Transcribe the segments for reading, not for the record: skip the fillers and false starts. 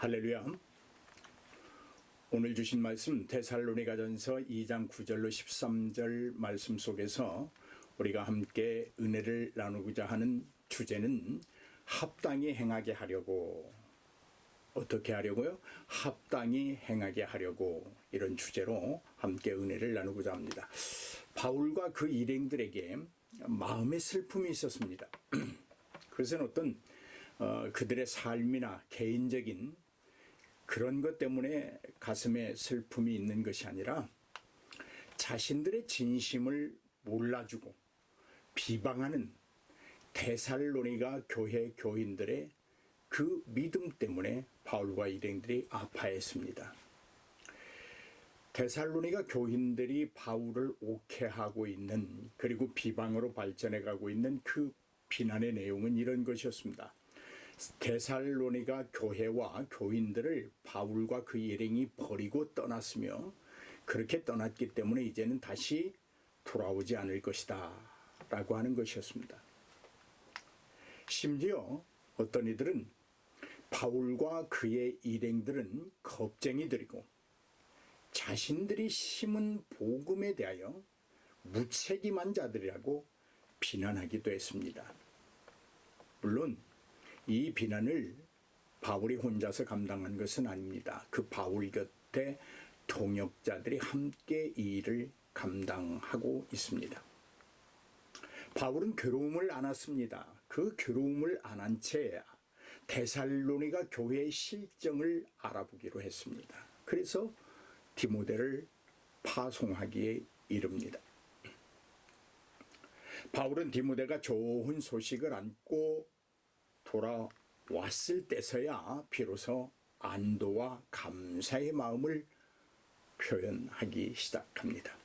할렐루야. 오늘 주신 말씀 데살로니가전서 2장 9절로 13절 말씀 속에서 우리가 함께 은혜를 나누고자 하는 주제는 합당히 행하게 하려고. 어떻게 하려고요? 합당히 행하게 하려고, 이런 주제로 함께 은혜를 나누고자 합니다. 바울과 그 일행들에게 마음의 슬픔이 있었습니다. 그것은 어떤 그들의 삶이나 개인적인 그런 것 때문에 가슴에 슬픔이 있는 것이 아니라 자신들의 진심을 몰라주고 비방하는 데살로니가 교회 교인들의 그 믿음 때문에 바울과 일행들이 아파했습니다. 데살로니가 교인들이 바울을 옥해하고 있는, 그리고 비방으로 발전해 가고 있는 그 비난의 내용은 이런 것이었습니다. 데살로니가 교회와 교인들을 바울과 그 일행이 버리고 떠났으며, 그렇게 떠났기 때문에 이제는 다시 돌아오지 않을 것이다 라고 하는 것이었습니다. 심지어 어떤 이들은 바울과 그의 일행들은 겁쟁이들이고 자신들이 심은 복음에 대하여 무책임한 자들이라고 비난하기도 했습니다. 물론 이 비난을 바울이 혼자서 감당한 것은 아닙니다. 그 바울 곁에 동역자들이 함께 이 일을 감당하고 있습니다. 바울은 괴로움을 안았습니다. 그 괴로움을 안은 채 데살로니가 교회의 실정을 알아보기로 했습니다. 그래서 디모데를 파송하기에 이릅니다. 바울은 디모데가 좋은 소식을 안고 돌아왔을 때서야 비로소 안도와 감사의 마음을 표현하기 시작합니다.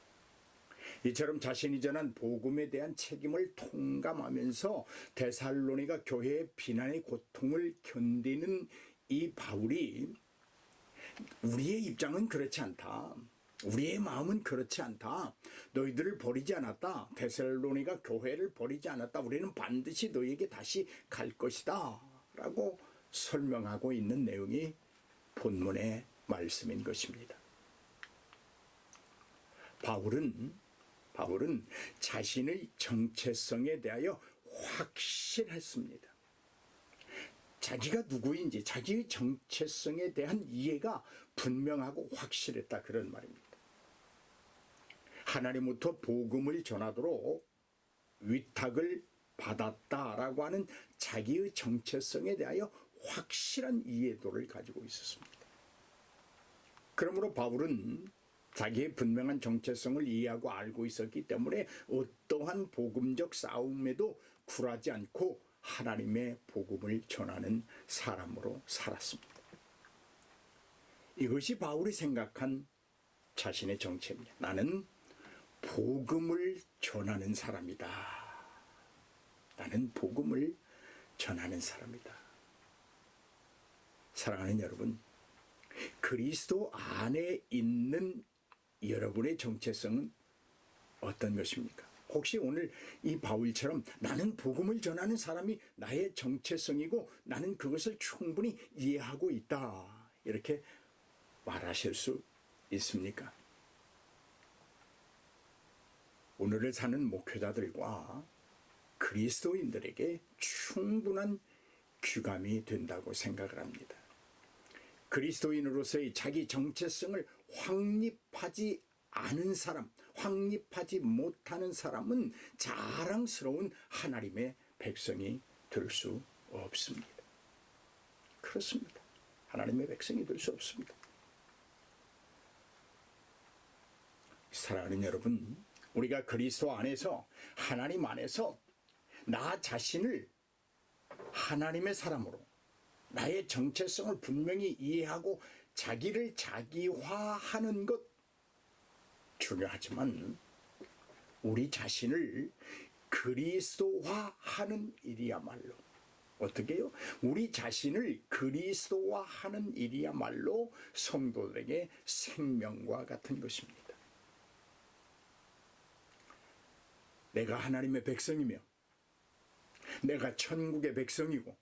이처럼 자신이 전한 복음에 대한 책임을 통감하면서 데살로니가 교회의 비난의 고통을 견디는 이 바울이, 우리의 입장은 그렇지 않다, 우리의 마음은 그렇지 않다, 너희들을 버리지 않았다, 데살로니가 교회를 버리지 않았다, 우리는 반드시 너희에게 다시 갈 것이다 라고 설명하고 있는 내용이 본문의 말씀인 것입니다. 바울은 자신의 정체성에 대하여 확실했습니다. 자기가 누구인지, 자기의 정체성에 대한 이해가 분명하고 확실했다, 그런 말입니다. 하나님부터 복음을 전하도록 위탁을 받았다라고 하는 자기의 정체성에 대하여 확실한 이해도를 가지고 있었습니다. 그러므로 바울은 자기의 분명한 정체성을 이해하고 알고 있었기 때문에 어떠한 복음적 싸움에도 굴하지 않고 하나님의 복음을 전하는 사람으로 살았습니다. 이것이 바울이 생각한 자신의 정체입니다. 나는 복음을 전하는 사람이다. 나는 복음을 전하는 사람이다. 사랑하는 여러분, 그리스도 안에 있는 여러분의 정체성은 어떤 것입니까? 혹시 오늘 이 바울처럼 나는 복음을 전하는 사람이 나의 정체성이고 나는 그것을 충분히 이해하고 있다, 이렇게 말하실 수 있습니까? 오늘을 사는 목회자들과 그리스도인들에게 충분한 귀감이 된다고 생각을 합니다. 그리스도인으로서의 자기 정체성을 확립하지 않은 사람, 확립하지 못하는 사람은 자랑스러운 하나님의 백성이 될 수 없습니다. 그렇습니다. 하나님의 백성이 될 수 없습니다. 사랑하는 여러분, 우리가 그리스도 안에서, 하나님 안에서 나 자신을 하나님의 사람으로, 나의 정체성을 분명히 이해하고 자기를 자기화하는 것 중요하지만, 우리 자신을 그리스도화하는 일이야말로, 어떻게 해요? 우리 자신을 그리스도화하는 일이야말로 성도들에게 생명과 같은 것입니다. 내가 하나님의 백성이며 내가 천국의 백성이고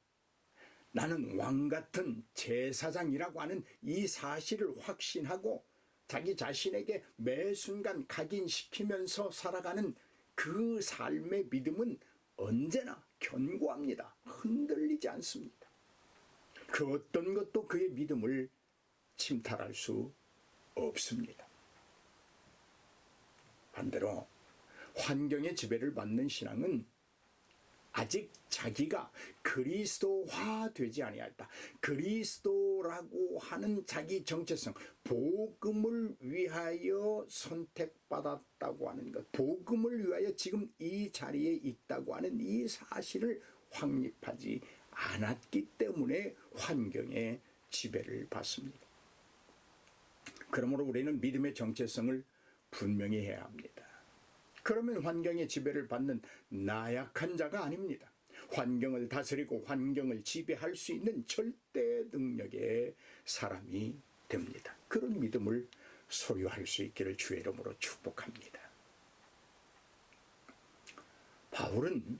나는 왕 같은 제사장이라고 하는 이 사실을 확신하고 자기 자신에게 매 순간 각인시키면서 살아가는 그 삶의 믿음은 언제나 견고합니다. 흔들리지 않습니다. 그 어떤 것도 그의 믿음을 침탈할 수 없습니다. 반대로 환경의 지배를 받는 신앙은 아직 자기가 그리스도화되지 아니하였다. 그리스도라고 하는 자기 정체성, 복음을 위하여 선택받았다고 하는 것, 복음을 위하여 지금 이 자리에 있다고 하는 이 사실을 확립하지 않았기 때문에 환경의 지배를 받습니다. 그러므로 우리는 믿음의 정체성을 분명히 해야 합니다. 그러면 환경의 지배를 받는 나약한 자가 아닙니다. 환경을 다스리고 환경을 지배할 수 있는 절대 능력의 사람이 됩니다. 그런 믿음을 소유할 수 있기를 주의 이름으로 축복합니다. 바울은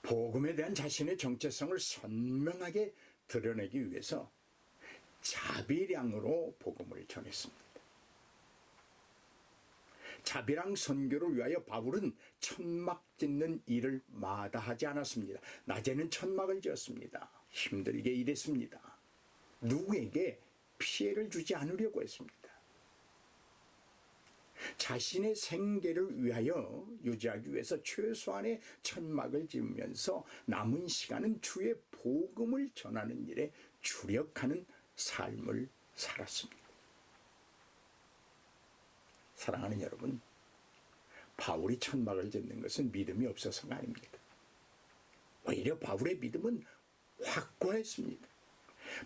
복음에 대한 자신의 정체성을 선명하게 드러내기 위해서 자비량으로 복음을 전했습니다. 자비랑 선교를 위하여 바울은 천막 짓는 일을 마다하지 않았습니다. 낮에는 천막을 지었습니다. 힘들게 일했습니다. 누구에게 피해를 주지 않으려고 했습니다. 자신의 생계를 위하여 유지하기 위해서 최소한의 천막을 지으면서 남은 시간은 주의 복음을 전하는 일에 주력하는 삶을 살았습니다. 사랑하는 여러분, 바울이 천막을 짓는 것은 믿음이 없어서가 아닙니다. 오히려 바울의 믿음은 확고했습니다.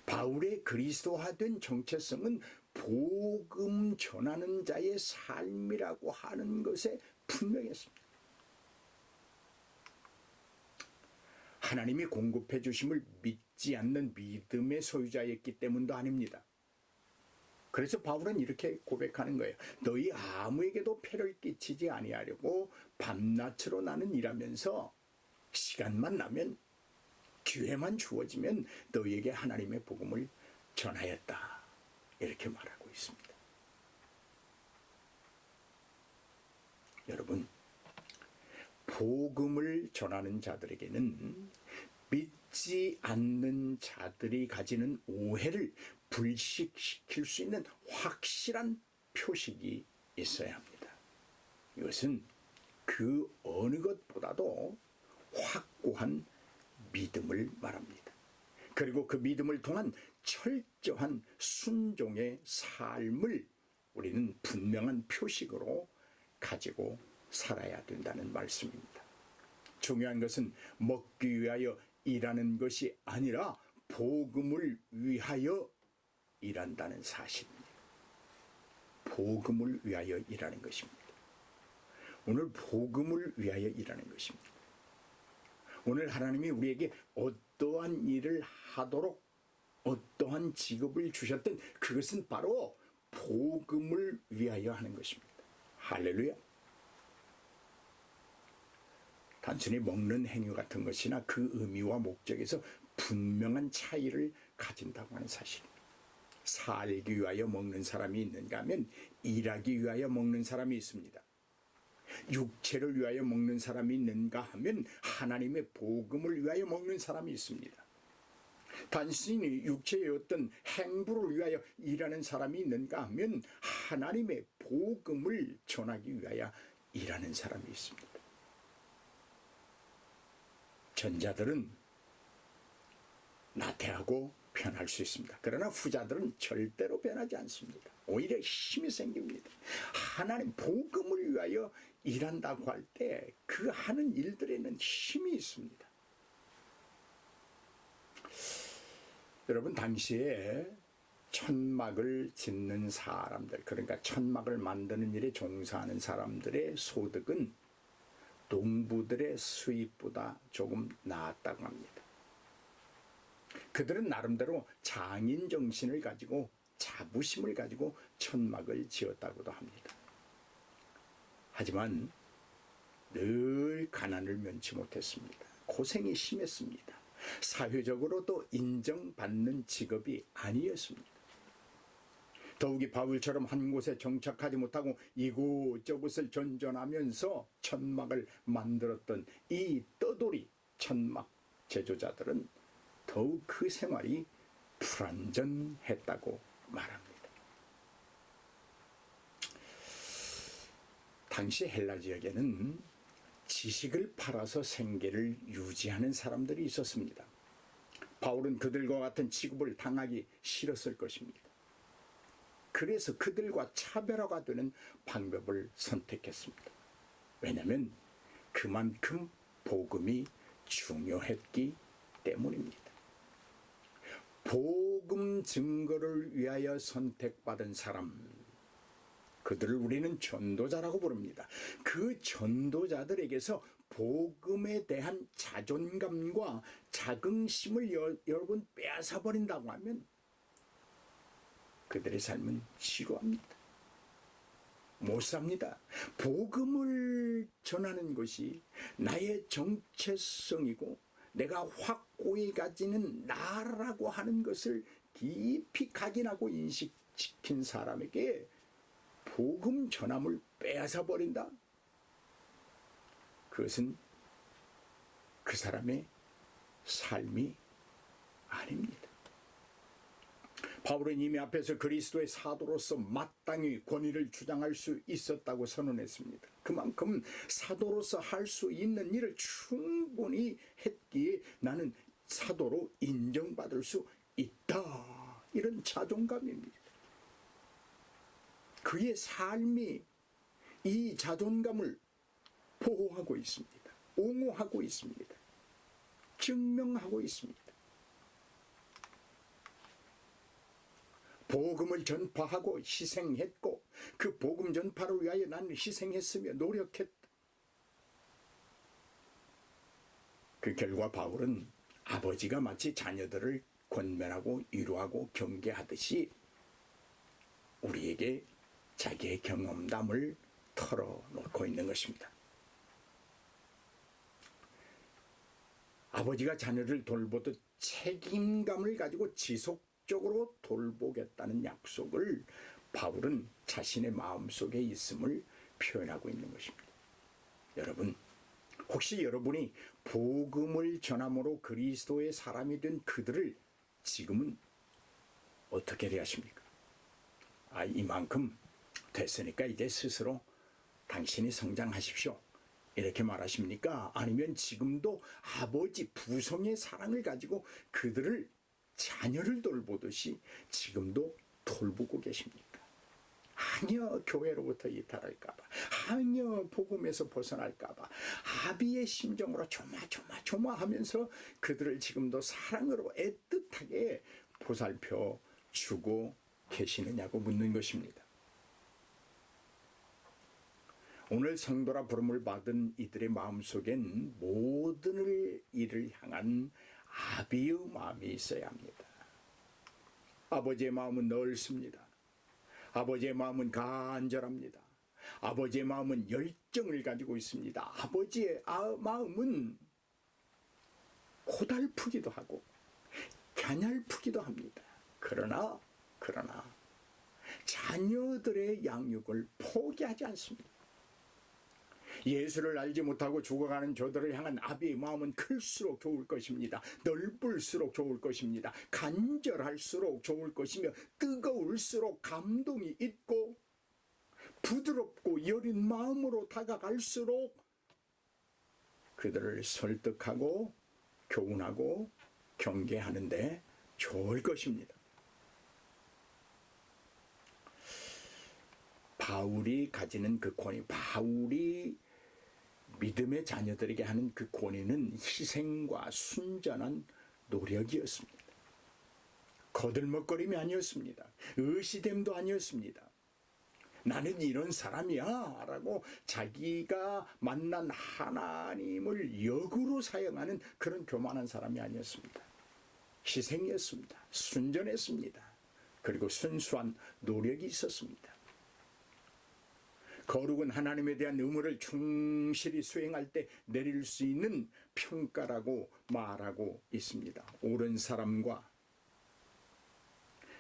바울의 그리스도화된 정체성은 복음 전하는 자의 삶이라고 하는 것에 분명했습니다. 하나님이 공급해 주심을 믿지 않는 믿음의 소유자였기 때문도 아닙니다. 그래서 바울은 이렇게 고백하는 거예요. 너희 아무에게도 폐를 끼치지 아니하려고 밤낮으로 나는 일하면서 시간만 나면 기회만 주어지면 너희에게 하나님의 복음을 전하였다. 이렇게 말하고 있습니다. 여러분, 복음을 전하는 자들에게는 믿지 않는 자들이 가지는 오해를 불식시킬 수 있는 확실한 표식이 있어야 합니다. 이것은 그 어느 것보다도 확고한 믿음을 말합니다. 그리고 그 믿음을 통한 철저한 순종의 삶을 우리는 분명한 표식으로 가지고 살아야 된다는 말씀입니다. 중요한 것은 먹기 위하여 일하는 것이 아니라 복음을 위하여 일한다는 사실입니다. 복음을 위하여 일하는 것입니다. 오늘 복음을 위하여 일하는 것입니다. 오늘 하나님이 우리에게 어떠한 일을 하도록 어떠한 직업을 주셨든 그것은 바로 복음을 위하여 하는 것입니다. 할렐루야. 단순히 먹는 행위 같은 것이나 그 의미와 목적에서 분명한 차이를 가진다고 하는 사실입니다. 살기 위하여 먹는 사람이 있는가 하면 일하기 위하여 먹는 사람이 있습니다. 육체를 위하여 먹는 사람이 있는가 하면 하나님의 복음을 위하여 먹는 사람이 있습니다. 단순히 육체의 어떤 행부를 위하여 일하는 사람이 있는가 하면 하나님의 복음을 전하기 위하여 일하는 사람이 있습니다. 전자들은 나태하고 변할 수 있습니다. 그러나 후자들은 절대로 변하지 않습니다. 오히려 힘이 생깁니다. 하나님 복음을 위하여 일한다고 할 때 그 하는 일들에는 힘이 있습니다. 여러분, 당시에 천막을 짓는 사람들, 그러니까 천막을 만드는 일에 종사하는 사람들의 소득은 농부들의 수입보다 조금 나았다고 합니다. 그들은 나름대로 장인 정신을 가지고 자부심을 가지고 천막을 지었다고도 합니다. 하지만 늘 가난을 면치 못했습니다. 고생이 심했습니다. 사회적으로도 인정받는 직업이 아니었습니다. 더욱이 바울처럼 한 곳에 정착하지 못하고 이곳저곳을 전전하면서 천막을 만들었던 이 떠돌이 천막 제조자들은 더욱 그 생활이 불완전했다고 말합니다. 당시 헬라 지역에는 지식을 팔아서 생계를 유지하는 사람들이 있었습니다. 바울은 그들과 같은 취급을 당하기 싫었을 것입니다. 그래서 그들과 차별화가 되는 방법을 선택했습니다. 왜냐하면 그만큼 복음이 중요했기 때문입니다. 복음 증거를 위하여 선택받은 사람, 그들을 우리는 전도자라고 부릅니다. 그 전도자들에게서 복음에 대한 자존감과 자긍심을 여러분 빼앗아버린다고 하면 그들의 삶은 지루합니다. 못 삽니다. 복음을 전하는 것이 나의 정체성이고 내가 확고히 가지는 나라고 하는 것을 깊이 각인하고 인식시킨 사람에게 복음 전함을 빼앗아 버린다. 그것은 그 사람의 삶이 아닙니다. 바울은 이미 앞에서 그리스도의 사도로서 마땅히 권위를 주장할 수 있었다고 선언했습니다. 그만큼 사도로서 할 수 있는 일을 충분히 했기에 나는 사도로 인정받을 수 있다. 이런 자존감입니다. 그의 삶이 이 자존감을 보호하고 있습니다. 옹호하고 있습니다. 증명하고 있습니다. 복음을 전파하고 희생했고 그 복음 전파를 위하여 나는 희생했으며 노력했다. 그 결과 바울은 아버지가 마치 자녀들을 권면하고 위로하고 경계하듯이 우리에게 자기의 경험담을 털어놓고 있는 것입니다. 아버지가 자녀를 돌보듯 책임감을 가지고 지속적으로 돌보겠다는 약속을 바울은 자신의 마음속에 있음을 표현하고 있는 것입니다. 여러분, 혹시 여러분이 복음을 전함으로 그리스도의 사람이 된 그들을 지금은 어떻게 대하십니까? 이만큼 됐으니까 이제 스스로 당신이 성장하십시오. 이렇게 말하십니까? 아니면 지금도 아버지 부성의 사랑을 가지고 그들을 자녀를 돌보듯이 지금도 돌보고 계십니까? 아니요, 교회로부터 이탈할까봐, 아니요, 복음에서 벗어날까봐 아비의 심정으로 조마조마하면서 그들을 지금도 사랑으로 애틋하게 보살펴 주고 계시느냐고 묻는 것입니다. 오늘 성도라 부름을 받은 이들의 마음속엔 모든 일을 향한 아비의 마음이 있어야 합니다. 아버지의 마음은 넓습니다. 아버지의 마음은 간절합니다. 아버지의 마음은 열정을 가지고 있습니다. 아버지의 마음은 고달프기도 하고 갸냘프기도 합니다. 그러나 자녀들의 양육을 포기하지 않습니다. 예수를 알지 못하고 죽어가는 저들을 향한 아비의 마음은 클수록 좋을 것입니다. 넓을수록 좋을 것입니다. 간절할수록 좋을 것이며 뜨거울수록 감동이 있고 부드럽고 여린 마음으로 다가갈수록 그들을 설득하고 교훈하고 경계하는데 좋을 것입니다. 바울이 가지는 그 권위, 바울이 믿음의 자녀들에게 하는 그 권위는 희생과 순전한 노력이었습니다. 거들먹거림이 아니었습니다. 의시됨도 아니었습니다. 나는 이런 사람이야 라고 자기가 만난 하나님을 역으로 사용하는 그런 교만한 사람이 아니었습니다. 희생이었습니다. 순전했습니다. 그리고 순수한 노력이 있었습니다. 거룩은 하나님에 대한 의무를 충실히 수행할 때 내릴 수 있는 평가라고 말하고 있습니다. 옳은 사람과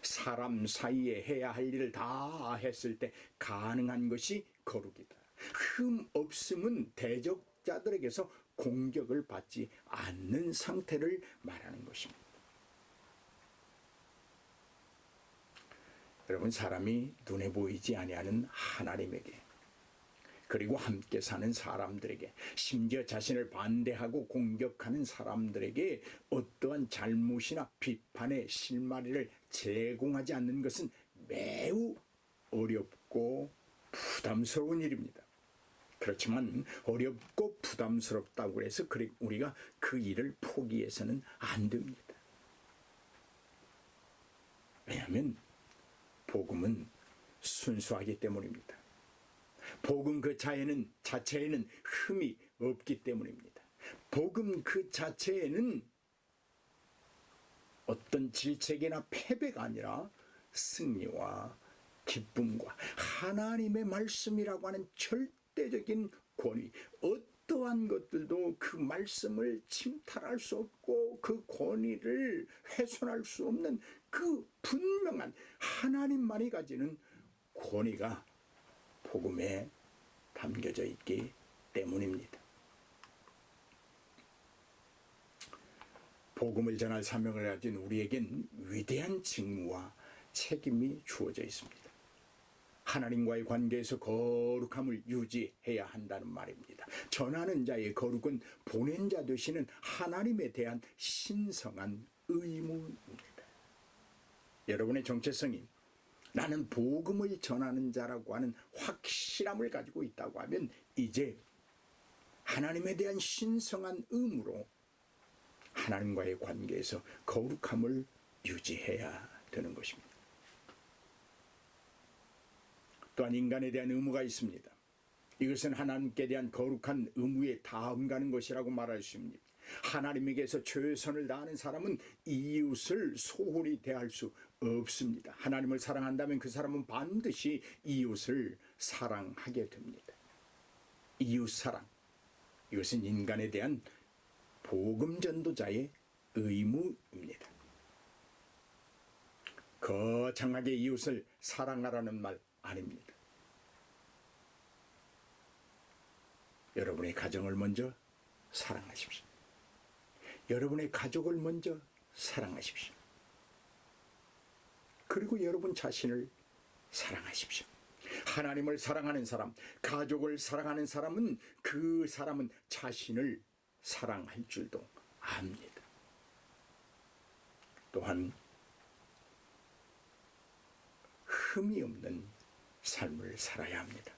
사람 사이에 해야 할 일을 다 했을 때 가능한 것이 거룩이다. 흠 없음은 대적자들에게서 공격을 받지 않는 상태를 말하는 것입니다. 여러분, 사람이 눈에 보이지 아니하는 하나님에게, 그리고 함께 사는 사람들에게, 심지어 자신을 반대하고 공격하는 사람들에게 어떠한 잘못이나 비판의 실마리를 제공하지 않는 것은 매우 어렵고 부담스러운 일입니다. 그렇지만 어렵고 부담스럽다고 해서 우리가 그 일을 포기해서는 안 됩니다. 왜냐하면 복음은 순수하기 때문입니다. 복음 그 자체에는 흠이 없기 때문입니다. 복음 그 자체에는 어떤 질책이나 패배가 아니라 승리와 기쁨과 하나님의 말씀이라고 하는 절대적인 권위, 어떠한 것들도 그 말씀을 침탈할 수 없고 그 권위를 훼손할 수 없는 그 분명한 하나님만이 가지는 권위가 복음에 담겨져 있기 때문입니다. 복음을 전할 사명을 가진 우리에겐 위대한 직무와 책임이 주어져 있습니다. 하나님과의 관계에서 거룩함을 유지해야 한다는 말입니다. 전하는 자의 거룩은 보낸 자 되시는 하나님에 대한 신성한 의무입니다. 여러분의 정체성이 나는 복음을 전하는 자라고 하는 확실함을 가지고 있다고 하면 이제 하나님에 대한 신성한 의무로 하나님과의 관계에서 거룩함을 유지해야 되는 것입니다. 또한 인간에 대한 의무가 있습니다. 이것은 하나님께 대한 거룩한 의무에 다음가는 것이라고 말할 수 있습니다. 하나님에게서 최선을 다하는 사람은 이웃을 소홀히 대할 수 없습니다. 하나님을 사랑한다면 그 사람은 반드시 이웃을 사랑하게 됩니다. 이웃 사랑, 이것은 인간에 대한 복음 전도자의 의무입니다. 거창하게 이웃을 사랑하라는 말 아닙니다. 여러분의 가정을 먼저 사랑하십시오. 여러분의 가족을 먼저 사랑하십시오. 그리고 여러분 자신을 사랑하십시오. 하나님을 사랑하는 사람, 가족을 사랑하는 사람은 그 사람은 자신을 사랑할 줄도 압니다. 또한 흠이 없는 삶을 살아야 합니다.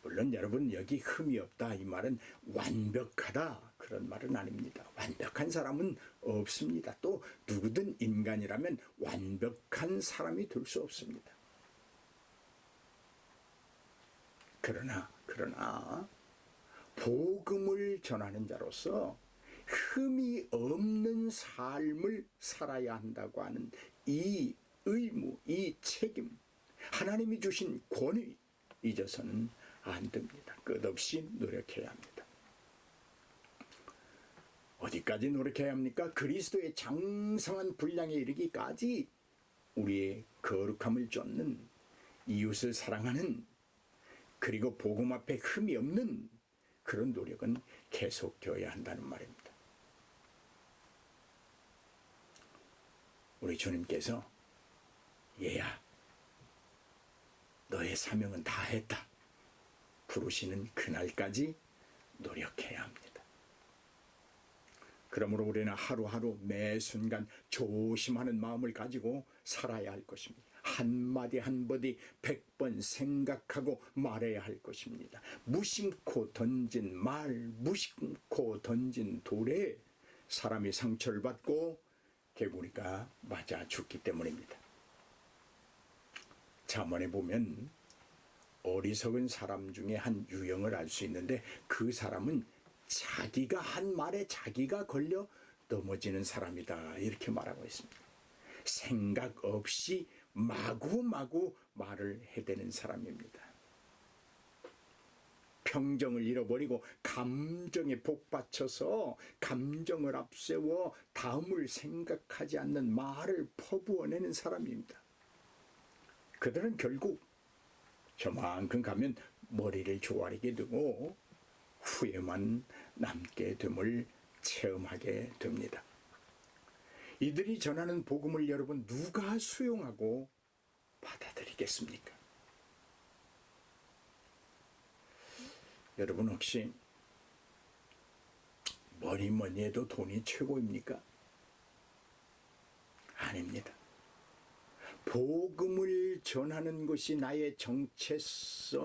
물론 여러분, 여기 흠이 없다 이 말은 완벽하다 그런 말은 아닙니다. 완벽한 사람은 없습니다. 또 누구든 인간이라면 완벽한 사람이 될 수 없습니다. 그러나 복음을 전하는 자로서 흠이 없는 삶을 살아야 한다고 하는 이 의무, 이 책임, 하나님이 주신 권위 잊어서는 안 됩니다. 끝없이 노력해야 합니다. 어디까지 노력해야 합니까? 그리스도의 장성한 분량에 이르기까지 우리의 거룩함을 쫓는, 이웃을 사랑하는, 그리고 복음 앞에 흠이 없는 그런 노력은 계속되어야 한다는 말입니다. 우리 주님께서 얘야, 너의 사명은 다 했다 부르시는 그날까지 노력해야 합니다. 그러므로 우리는 하루하루 매 순간 조심하는 마음을 가지고 살아야 할 것입니다. 한마디 한마디 100번 생각하고 말해야 할 것입니다. 무심코 던진 말, 무심코 던진 돌에 사람이 상처를 받고 개구리가 맞아 죽기 때문입니다. 잠언에 보면 어리석은 사람 중에 한 유형을 알 수 있는데, 그 사람은 자기가 한 말에 자기가 걸려 넘어지는 사람이다 이렇게 말하고 있습니다. 생각 없이 마구마구 말을 해대는 사람입니다. 평정을 잃어버리고 감정에 복받쳐서 감정을 앞세워 다음을 생각하지 않는 말을 퍼부어내는 사람입니다. 그들은 결국 저만큼 가면 머리를 조아리게 되고 후회만 남게 됨을 체험하게 됩니다. 이들이 전하는 복음을 여러분 누가 수용하고 받아들이겠습니까? 여러분 혹시 뭐니 해도 돈이 최고입니까? 아닙니다. 복음을 전하는 것이 나의 정체성이라고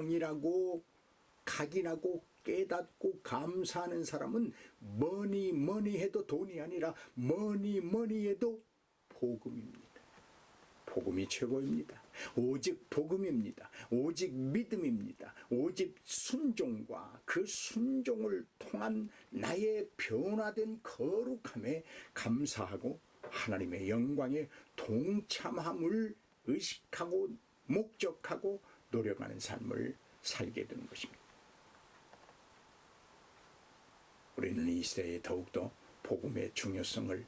각인하고 깨닫고 감사하는 사람은 뭐니 해도 돈이 아니라 뭐니 해도 복음입니다. 복음이 최고입니다. 오직 복음입니다. 오직 믿음입니다. 오직 순종과 그 순종을 통한 나의 변화된 거룩함에 감사하고 하나님의 영광에 동참함을 의식하고 목적하고 노력하는 삶을 살게 되는 것입니다. 우리는 이 시대에 더욱더 복음의 중요성을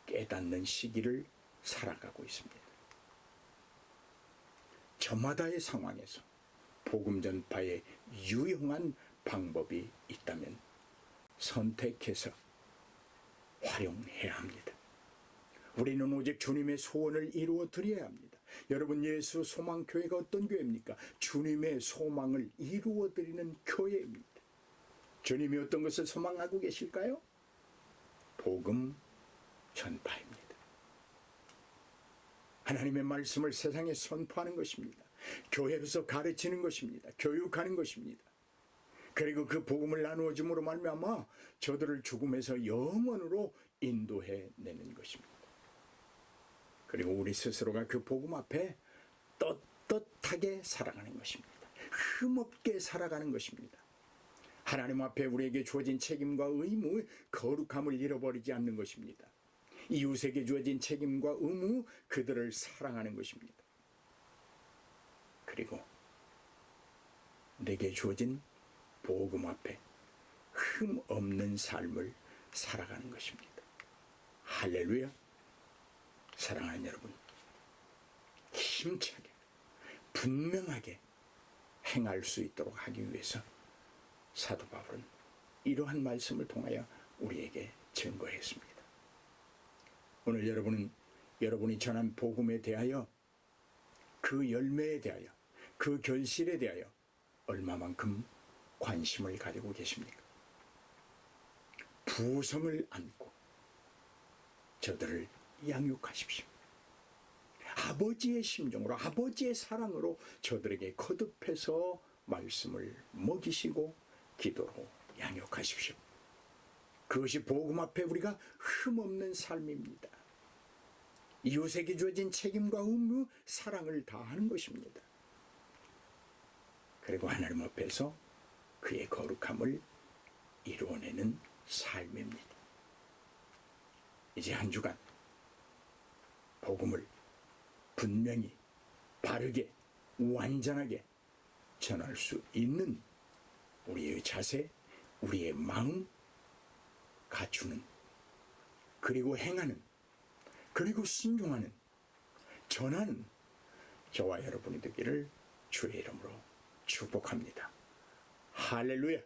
깨닫는 시기를 살아가고 있습니다. 저마다의 상황에서 복음 전파에 유용한 방법이 있다면 선택해서 활용해야 합니다. 우리는 오직 주님의 소원을 이루어 드려야 합니다. 여러분, 예수 소망교회가 어떤 교회입니까? 주님의 소망을 이루어 드리는 교회입니다. 주님이 어떤 것을 소망하고 계실까요? 복음 전파입니다. 하나님의 말씀을 세상에 선포하는 것입니다. 교회로서 가르치는 것입니다. 교육하는 것입니다. 그리고 그 복음을 나누어 줌으로 말미암아 저들을 죽음에서 영원으로 인도해 내는 것입니다. 그리고 우리 스스로가 그 복음 앞에 떳떳하게 살아가는 것입니다. 흠없게 살아가는 것입니다. 하나님 앞에 우리에게 주어진 책임과 의무, 거룩함을 잃어버리지 않는 것입니다. 이웃에게 주어진 책임과 의무, 그들을 사랑하는 것입니다. 그리고 내게 주어진 복음 앞에 흠 없는 삶을 살아가는 것입니다. 할렐루야. 사랑하는 여러분, 힘차게 분명하게 행할 수 있도록 하기 위해서 사도 바울은 이러한 말씀을 통하여 우리에게 증거했습니다. 오늘 여러분이 전한 복음에 대하여, 그 열매에 대하여, 그 결실에 대하여 얼마만큼 관심을 가지고 계십니까? 부성을 안고 저들을 양육하십시오. 아버지의 심정으로, 아버지의 사랑으로 저들에게 거듭해서 말씀을 먹이시고 기도로 양육하십시오. 그것이 복음 앞에 우리가 흠없는 삶입니다. 이웃에게 주어진 책임과 의무, 사랑을 다하는 것입니다. 그리고 하나님 앞에서 그의 거룩함을 이루어내는 삶입니다. 이제 한 주간 복음을 분명히 바르게 완전하게 전할 수 있는 우리의 자세, 우리의 마음 갖추는, 그리고 행하는, 그리고 순종하는, 전하는 저와 여러분이 되기를 주의 이름으로 축복합니다. 할렐루야.